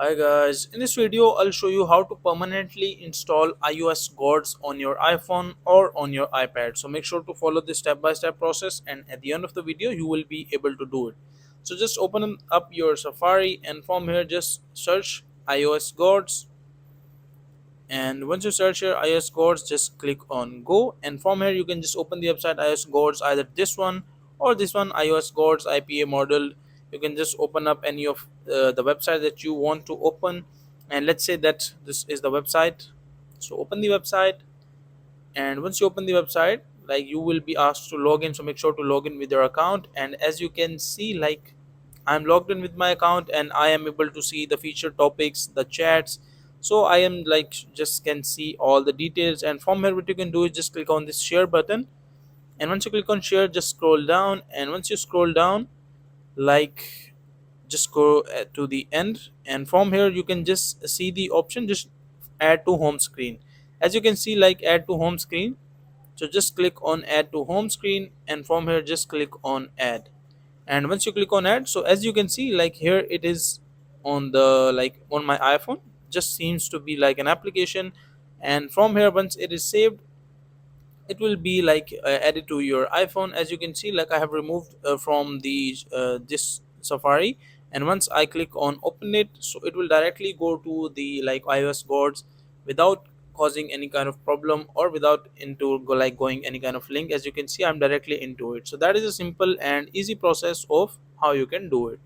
Hi guys, in this video I'll show you how to permanently install Iosgods on your iPhone or on your iPad. So make sure to follow this step-by-step process, and at the end of the video you will be able to do it. So just open up your Safari, and from here just search Iosgods, and once you search your Iosgods just click on go, and from here you can just open the website Iosgods, either this one or this one, Iosgods IPA model. You can just open up any of the website that you want to open, and let's say that this is the website. So open the website, and once you open the website, like, you will be asked to log in, so make sure to log in with your account. And as you can see, like, I'm logged in with my account, and I am able to see the feature topics, the chats. So I am like just can see all the details, and from here what you can do is just click on this share button. And once you click on share, just scroll down, and once you scroll down, like, just go to the end, and from here you can just see the option, just add to home screen. As you can see, like, add to home screen. So just click on add to home screen, and from here just click on add. And once you click on add, so as you can see, like, here it is on the, like, on my iPhone, just seems to be like an application. And from here, once it is saved, it will be like added to your iPhone. As you can see, like, I have removed from the this Safari, and once I click on open it, so it will directly go to the, like, Iosgods without causing any kind of problem, or without into like going any kind of link. As you can see, I'm directly into it. So that is a simple and easy process of how you can do it.